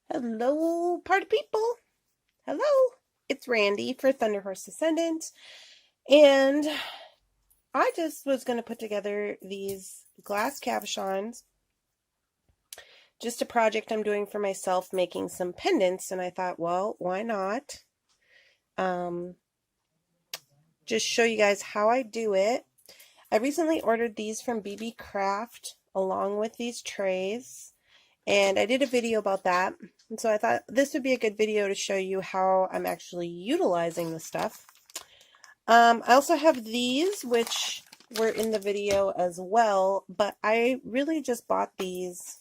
Hello, party people. Hello. It's Randee for Thunder Horse Ascendant. And I just was going to put together these glass cabochons. Just a project I'm doing for myself, making some pendants. And I thought, well, why not? Just show you guys how I do it. I recently ordered these from Beebeecraft along with these trays. And I did a video about that. And so I thought this would be a good video to show you how I'm actually utilizing the stuff. I also have these, which were in the video as well, but I really just bought these.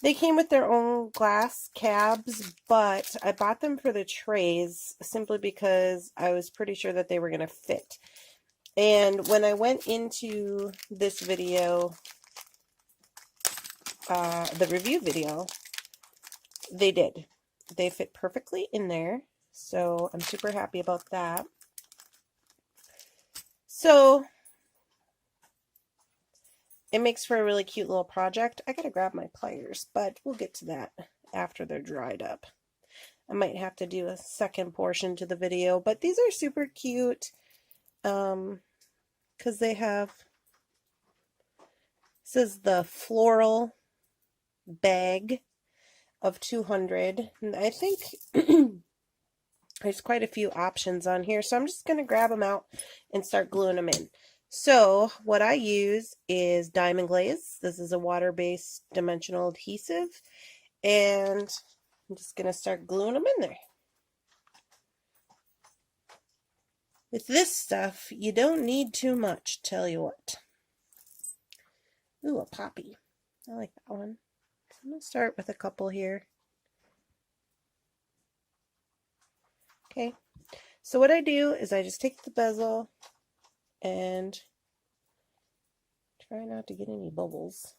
They came with their own glass cabs, but I bought them for the trays simply because I was pretty sure that they were going to fit. And when I went into this video, the review video, they did. They fit perfectly in there, so I'm super happy about that. So it makes for a really cute little project. I gotta grab my pliers, but we'll get to that after they're dried up. I might have to do a second portion to the video, but these are super cute because they have, this is the floral bag of 200, and I think there's quite a few options on here, so I'm just going to grab them out and start gluing them in. So what I use is Diamond Glaze. This is a water-based dimensional adhesive, and I'm just going to start gluing them in there. With this stuff, you don't need too much, tell you what. Ooh, a poppy. I like that one. I'm going to start with a couple here. Okay, so what I do is I just take the bezel and try not to get any bubbles.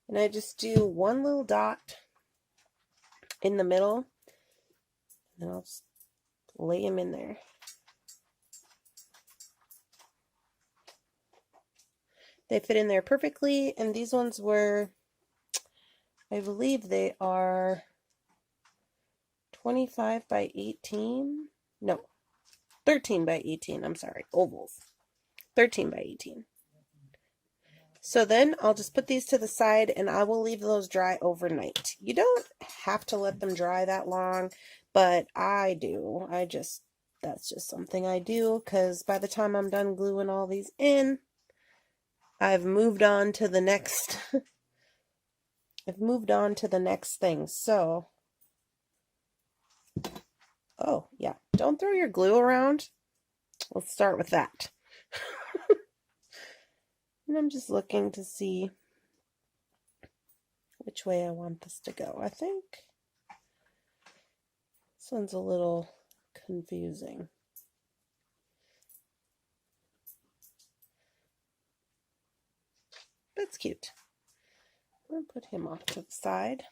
And I just do one little dot in the middle, and I'll just lay them in there. They fit in there perfectly, and these ones were, I believe they are 25 by 18, no, 13 by 18, I'm sorry, ovals, 13 by 18. So then I'll just put these to the side, and I will leave those dry overnight. You don't have to let them dry that long, but I do. That's just something I do, because by the time I'm done gluing all these in, I've moved on to the next thing. So, oh yeah, don't throw your glue around. Let's start with that. And I'm just looking to see which way I want this to go. I think this one's a little confusing. That's cute. I'm going to put him off to the side.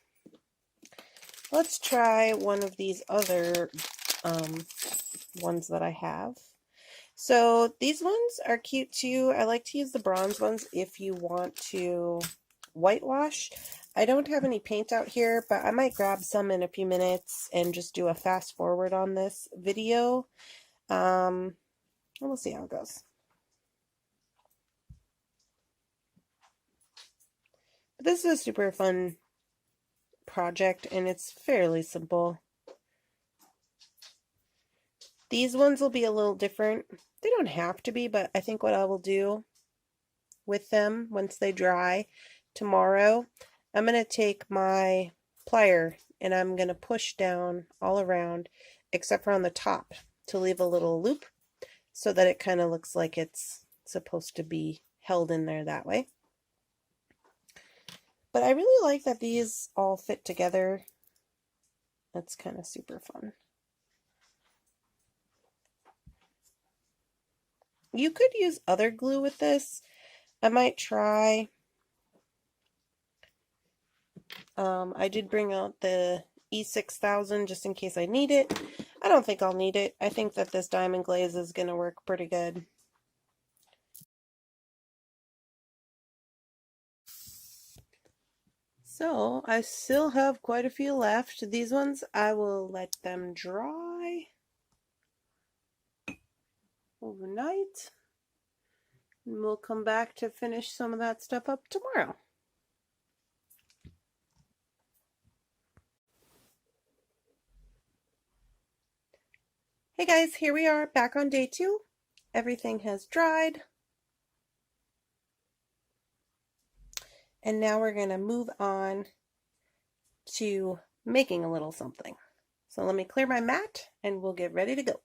Let's try one of these other ones that I have. So these ones are cute too. I like to use the bronze ones if you want to whitewash. I don't have any paint out here, but I might grab some in a few minutes and just do a fast forward on this video. And we'll see how it goes. But this is a super fun project, and it's fairly simple. These ones will be a little different. They don't have to be, but I think what I will do with them once they dry tomorrow, I'm going to take my plier and I'm going to push down all around except for on the top to leave a little loop so that it kind of looks like it's supposed to be held in there that way. But I really like that these all fit together. That's kind of super fun. You could use other glue with this. I might try. I did bring out the E6000 just in case I need it. I don't think I'll need it. I think that this diamond glaze is going to work pretty good. So I still have quite a few left. These ones I will let them dry overnight. And we'll come back to finish some of that stuff up tomorrow. Hey guys, here we are back on day 2. Everything has dried. And now we're going to move on to making a little something. So let me clear my mat and we'll get ready to go.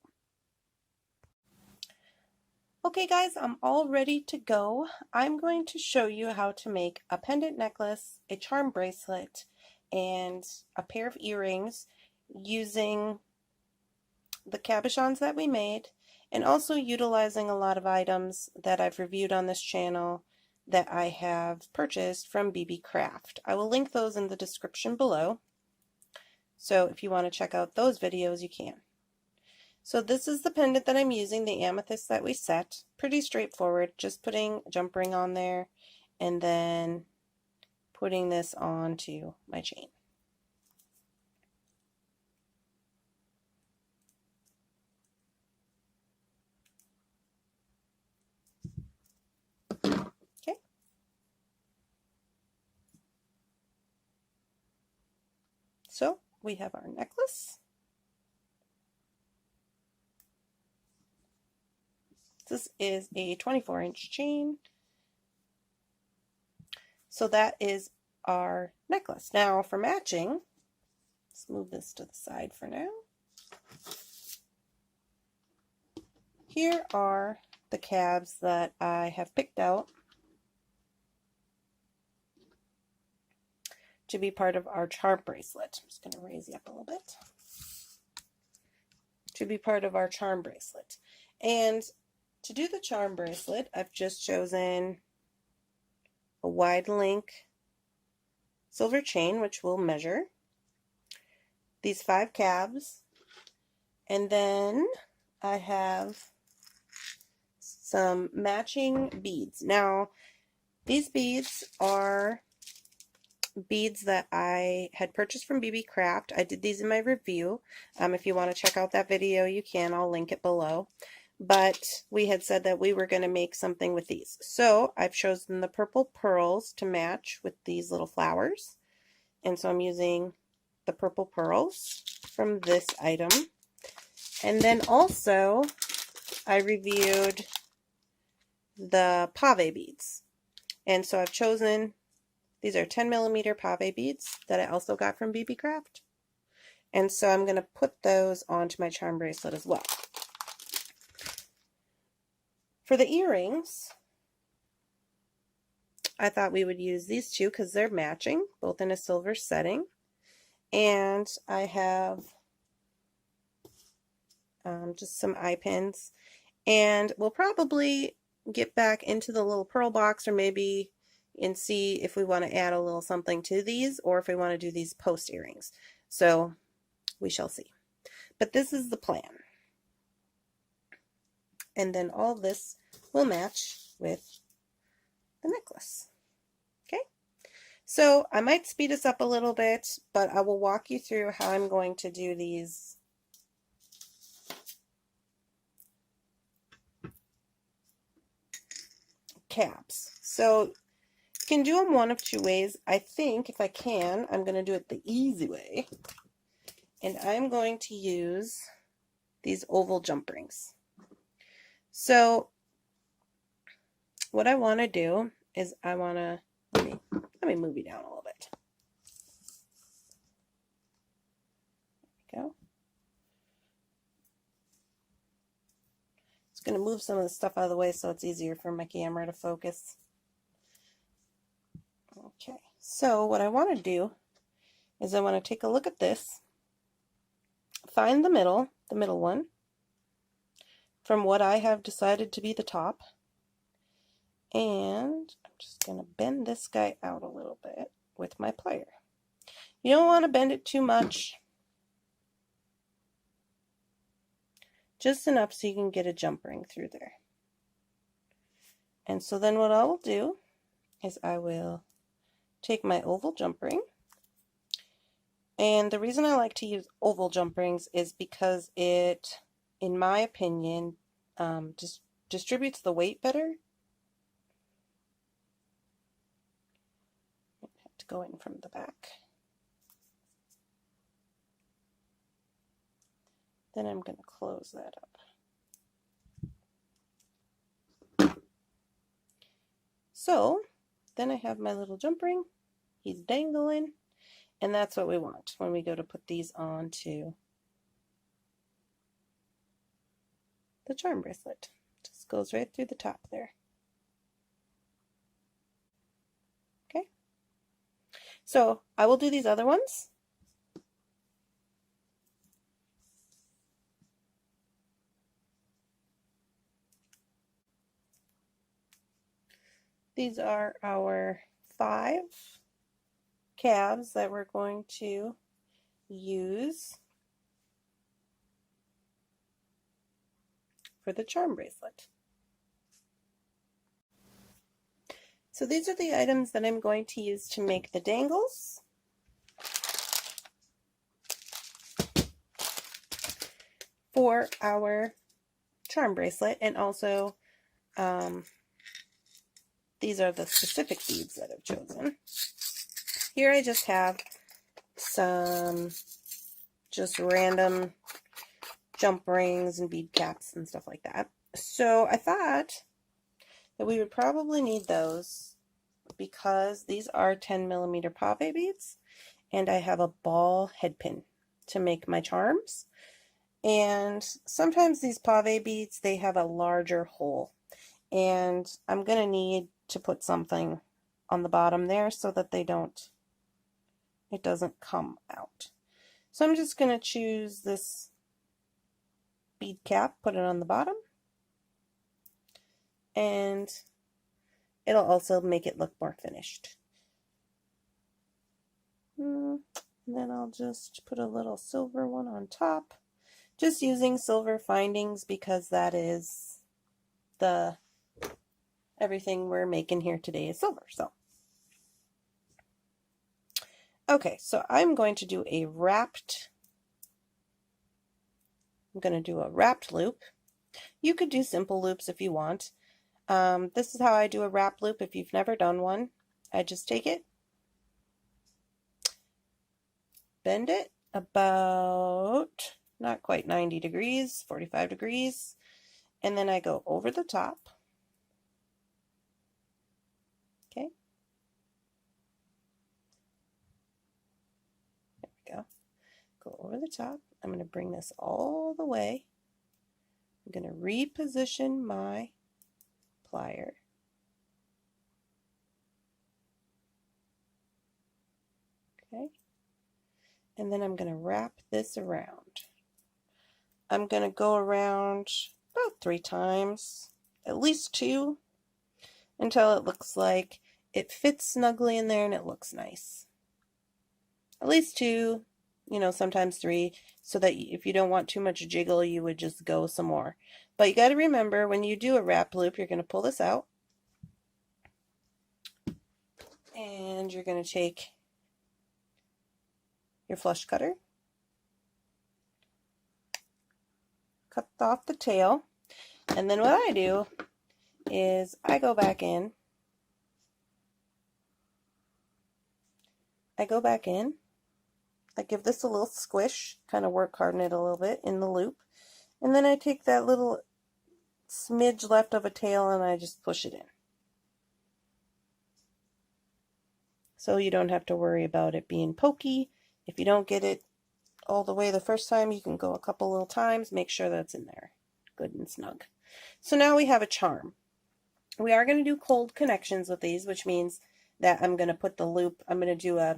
Okay guys, I'm all ready to go. I'm going to show you how to make a pendant necklace, a charm bracelet, and a pair of earrings using the cabochons that we made, and also utilizing a lot of items that I've reviewed on this channel that I have purchased from Beebeecraft. I will link those in the description below, so if you want to check out those videos you can. So this is the pendant that I'm using, the amethyst that we set. Pretty straightforward, just putting a jump ring on there and then putting this onto my chain. Okay. So we have our necklace. This is a 24-inch chain. So that is our necklace. Now for matching, let's move this to the side for now. Here are the cabs that I have picked out to be part of our charm bracelet. I'm just going to raise you up a little bit. To be part of our charm bracelet. And to do the charm bracelet, I've just chosen a wide link silver chain, which we'll measure, these 5 cabs, and then I have some matching beads. Now, these beads are beads that I had purchased from Beebeecraft. I did these in my review. If you want to check out that video, you can. I'll link it below. But we had said that we were going to make something with these. So I've chosen the purple pearls to match with these little flowers. And so I'm using the purple pearls from this item. And then also I reviewed the pave beads. And so I've chosen, these are 10mm pave beads that I also got from Beebeecraft. And so I'm going to put those onto my charm bracelet as well. For the earrings, I thought we would use these two because they're matching, both in a silver setting. And I have just some eye pins. And we'll probably get back into the little pearl box or maybe and see if we want to add a little something to these or if we want to do these post earrings. So we shall see. But this is the plan. And then all this will match with the necklace. Okay, so I might speed us up a little bit, but I will walk you through how I'm going to do these caps. So you can do them one of 2 ways. I think if I can, I'm going to do it the easy way. And I'm going to use these oval jump rings. So what I want to do is I want to, let me move you down a little bit. There we go. Just going to move some of the stuff out of the way so it's easier for my camera to focus. Okay, so what I want to do is I want to take a look at this, find the middle one, from what I have decided to be the top, and I'm just going to bend this guy out a little bit with my plier. You don't want to bend it too much, just enough so you can get a jump ring through there. And so then what I will do is I will take my oval jump ring. And the reason I like to use oval jump rings is because it, in my opinion, just distributes the weight better. I have to go in from the back. Then I'm going to close that up. So then I have my little jump ring. He's dangling. And that's what we want when we go to put these onto the charm bracelet. Just goes right through the top there. Okay. So I will do these other ones. These are our 5 calves that we're going to use for the charm bracelet. So these are the items that I'm going to use to make the dangles. For our charm bracelet, and also these are the specific beads that I've chosen. Here I just have some just random jump rings and bead caps and stuff like that. So I thought that we would probably need those because these are 10mm pave beads, and I have a ball head pin to make my charms. And sometimes these pave beads, they have a larger hole, and I'm going to need to put something on the bottom there so that it doesn't come out. So I'm just going to choose this bead cap, put it on the bottom, and it'll also make it look more finished. And then I'll just put a little silver one on top, just using silver findings because that is everything we're making here today is silver. So okay, so I'm going to do a wrapped loop. You could do simple loops if you want. This is how I do a wrap loop if you've never done one. I just take it, bend it about not quite 90 degrees, 45 degrees, and then I go over the top. Okay. There we go. Go over the top. I'm going to bring this all the way. I'm going to reposition my plier. Okay. And then I'm going to wrap this around. I'm going to go around about 3 times, at least 2, until it looks like it fits snugly in there and it looks nice. At least 2, sometimes 3, so that if you don't want too much jiggle, you would just go some more. But you got to remember, when you do a wrap loop, you're going to pull this out, and you're going to take your flush cutter, cut off the tail, and then what I do is I go back in, I give this a little squish, kind of work harden it a little bit in the loop, and then I take that little smidge left of a tail and I just push it in. So you don't have to worry about it being pokey. If you don't get it all the way the first time, you can go a couple little times, make sure that's in there good and snug. So now we have a charm. We are going to do cold connections with these, which means that I'm going to put the loop, I'm going to do a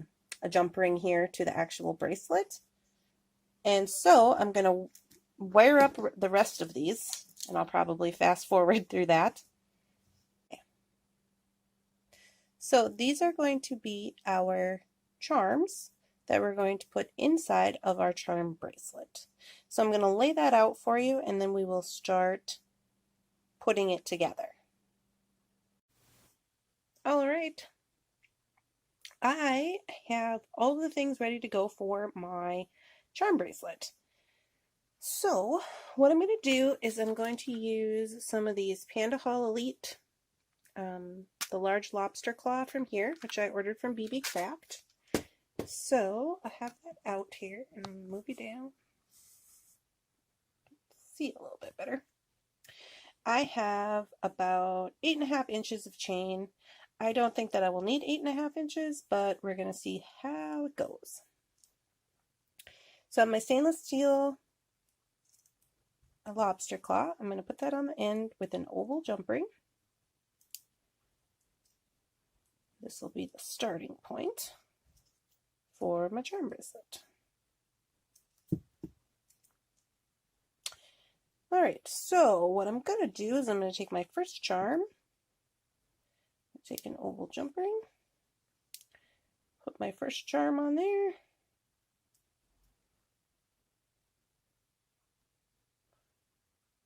jump ring here to the actual bracelet. And so I'm going to wire up the rest of these, and I'll probably fast forward through that. Okay. So these are going to be our charms that we're going to put inside of our charm bracelet. So I'm going to lay that out for you, and then we will start putting it together. All right. I have all the things ready to go for my charm bracelet. So what I'm going to do is I'm going to use some of these PandaHall Elite, the large lobster claw from here, which I ordered from Beebeecraft. So I have that out here, and I'll move you down. See it a little bit better. I have about 8.5 inches of chain. I don't think that I will need 8.5 inches, but we're going to see how it goes. So I have my stainless steel lobster claw. I'm going to put that on the end with an oval jump ring. This will be the starting point for my charm bracelet. Alright, so what I'm going to do is I'm going to take my first charm, take an oval jump ring, put my first charm on there,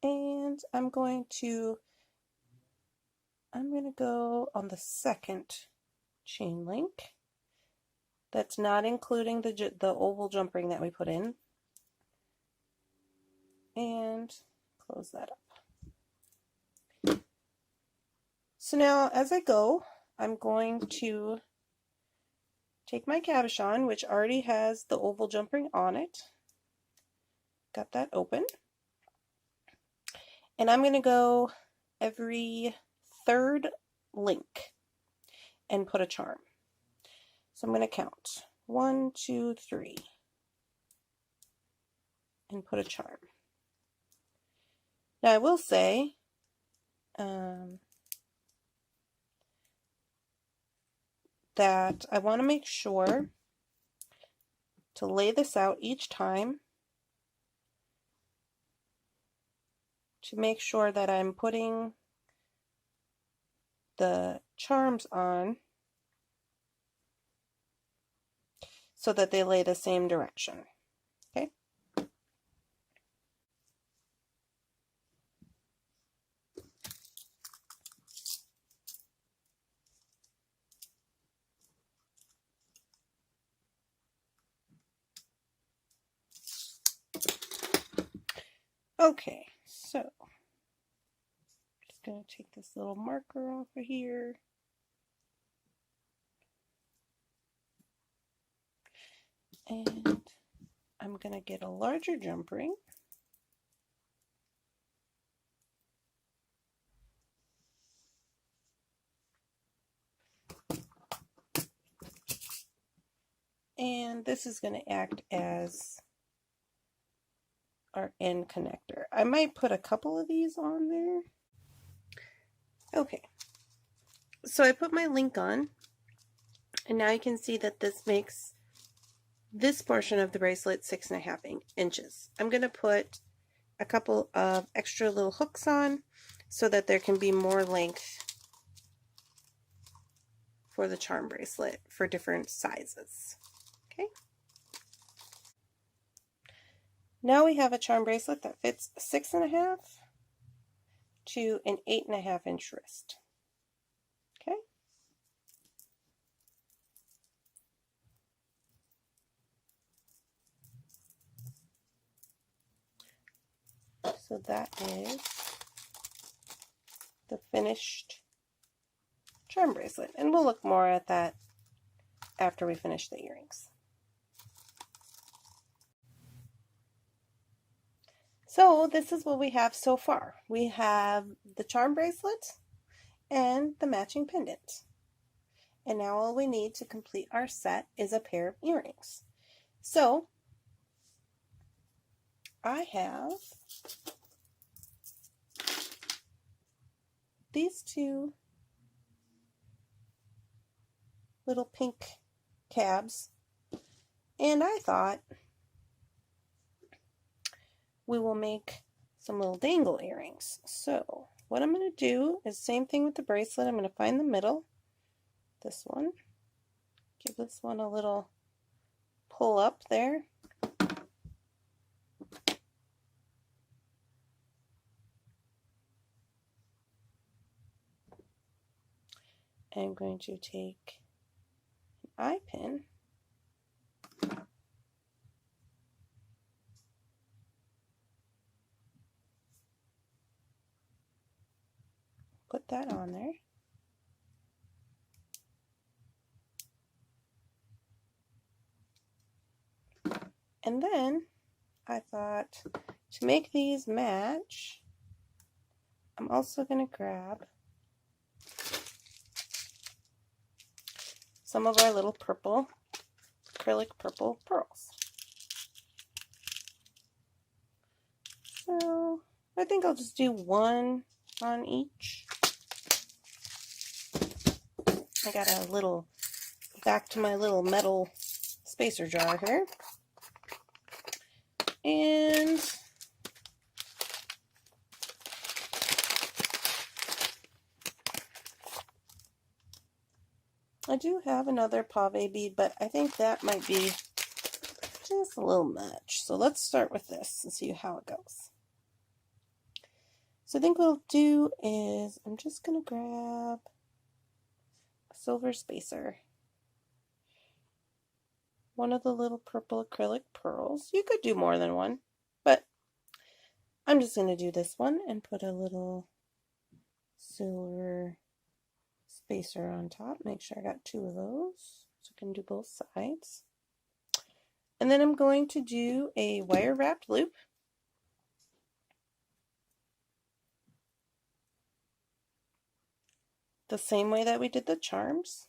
and I'm going to go on the second chain link. That's not including the oval jump ring that we put in, and close that up. So now as I go, I'm going to take my cabochon, which already has the oval jump ring on it. Got that open. And I'm going to go every third link and put a charm. So I'm going to count 1, 2, 3 and put a charm. Now I will say that I want to make sure to lay this out each time to make sure that I'm putting the charms on so that they lay the same direction. Okay? Okay, so just going to take this little marker off of here. And I'm going to get a larger jump ring. And this is going to act as our end connector. I might put a couple of these on there. Okay, so I put my link on, and now you can see that this makes this portion of the bracelet 6.5 inches. I'm going to put a couple of extra little hooks on so that there can be more length for the charm bracelet for different sizes. Okay. Now we have a charm bracelet that fits 6.5 to an 8.5 inch wrist. Okay. So that is the finished charm bracelet, and we'll look more at that after we finish the earrings. So this is what we have so far. We have the charm bracelet and the matching pendant. And now all we need to complete our set is a pair of earrings. So I have these two little pink cabs, and I thought we will make some little dangle earrings. So what I'm going to do is same thing with the bracelet. I'm going to find the middle, this one, give this one a little pull up there. I'm going to take eye pin. Put that on there. And then I thought to make these match, I'm also going to grab some of our little purple, acrylic purple pearls. So I think I'll just do one on each. I got a little, back to my little metal spacer jar here. And I do have another pave bead, but I think that might be just a little much. So let's start with this and see how it goes. So I think what I'll do is I'm just going to grab a silver spacer, one of the little purple acrylic pearls. You could do more than one, but I'm just going to do this one and put a little silver spacer on top. Make sure I got two of those so I can do both sides. And then I'm going to do a wire wrapped loop. The same way that we did the charms.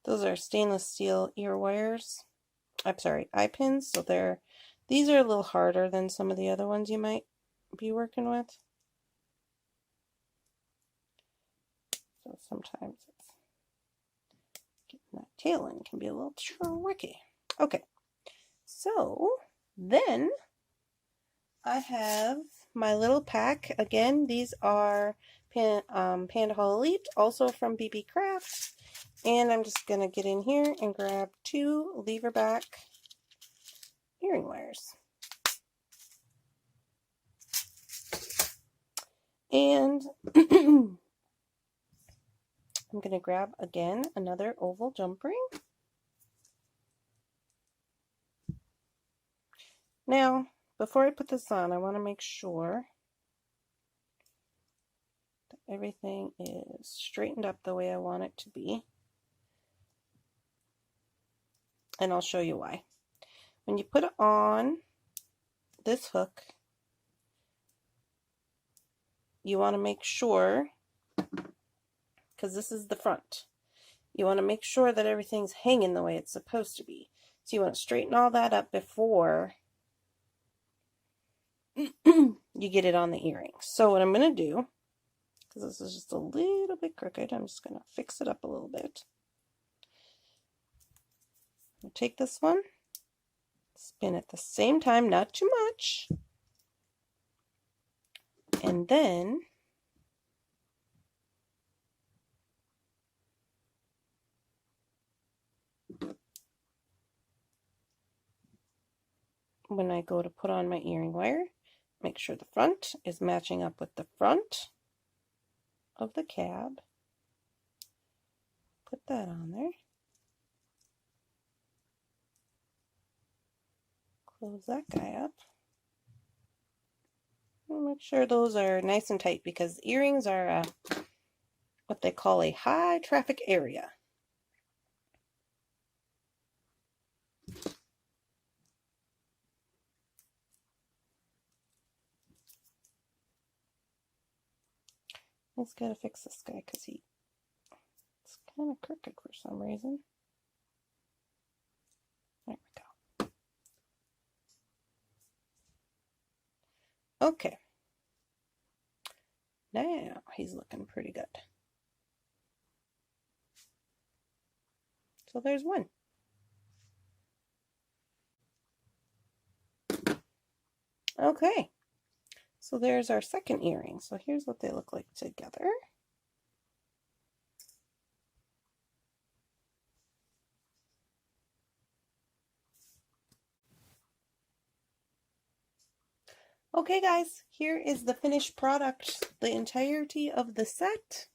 Those are stainless steel ear wires. I'm sorry, eye pins. So these are a little harder than some of the other ones you might be working with. So sometimes getting that tail in can be a little tricky. Okay, so then I have my little pack. Again, these are PandaHall Elite, also from Beebeecraft. And I'm just going to get in here and grab two lever back earring wires. And I'm going to grab, again, another oval jump ring. Now, before I put this on, I want to make sure that everything is straightened up the way I want it to be. And I'll show you why. When you put it on this hook, you want to make sure, because this is the front, you want to make sure that everything's hanging the way it's supposed to be. So you want to straighten all that up before you get it on the earrings. So what I'm going to do, because this is just a little bit crooked, I'm just going to fix it up a little bit. I'll take this one, spin at the same time, not too much, and then when I go to put on my earring wire, make sure the front is matching up with the front of the cab. Put that on there. Close that guy up. And make sure those are nice and tight, because earrings are what they call a high traffic area. I just gotta fix this guy because it's kind of crooked for some reason. There we go. Okay. Now he's looking pretty good. So there's one. Okay. So there's our second earring. So here's what they look like together. Okay guys, here is the finished product, the entirety of the set.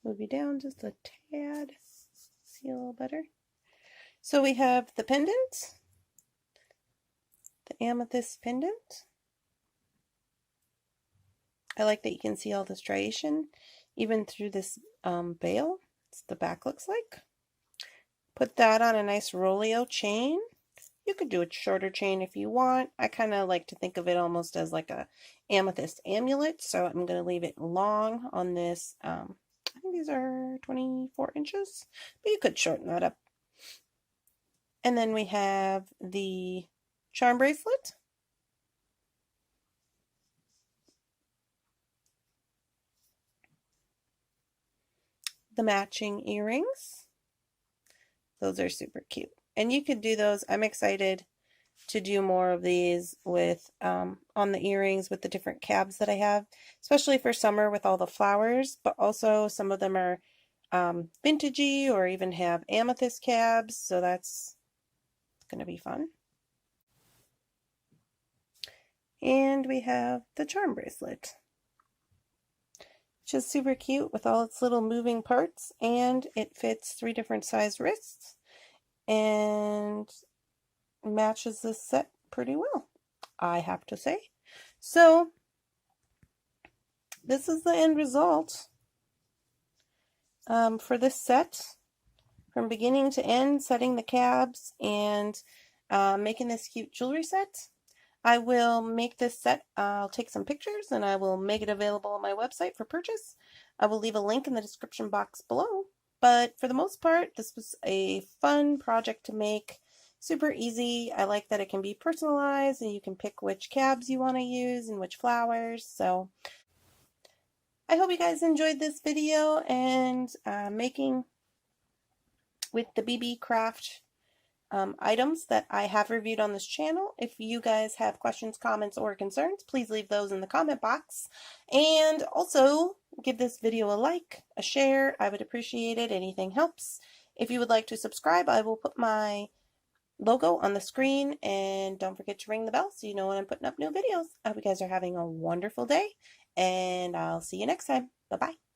Move you down just a tad, see a little better. So we have the pendant, the amethyst pendant. I like that you can see all the striation even through this veil. That's what the back looks like. Put that on a nice Roleo chain. You could do a shorter chain if you want. I kind of like to think of it almost as like a amethyst amulet, so I'm going to leave it long on this. I think these are 24 inches, but you could shorten that up. And then we have the charm bracelet. The matching earrings. Those are super cute. And you could do those. I'm excited to do more of these with on the earrings with the different cabs that I have, especially for summer with all the flowers, but also some of them are vintagey or even have amethyst cabs, so that's going to be fun. And we have the charm bracelet, which is super cute with all its little moving parts, and it fits 3 different size wrists and matches this set pretty well, I have to say. So this is the end result for this set, from beginning to end, setting the cabs and making this cute jewelry set. I will make this set, I'll take some pictures and I will make it available on my website for purchase. I will leave a link in the description box below, but for the most part this was a fun project to make. Super easy. I like that it can be personalized and you can pick which cabs you want to use and which flowers. So I hope you guys enjoyed this video and making with the Beebeecraft items that I have reviewed on this channel. If you guys have questions, comments, or concerns, please leave those in the comment box. And also give this video a like, a share. I would appreciate it. Anything helps. If you would like to subscribe, I will put my logo on the screen, and don't forget to ring the bell so you know when I'm putting up new videos. I hope you guys are having a wonderful day, and I'll see you next time. Bye-bye.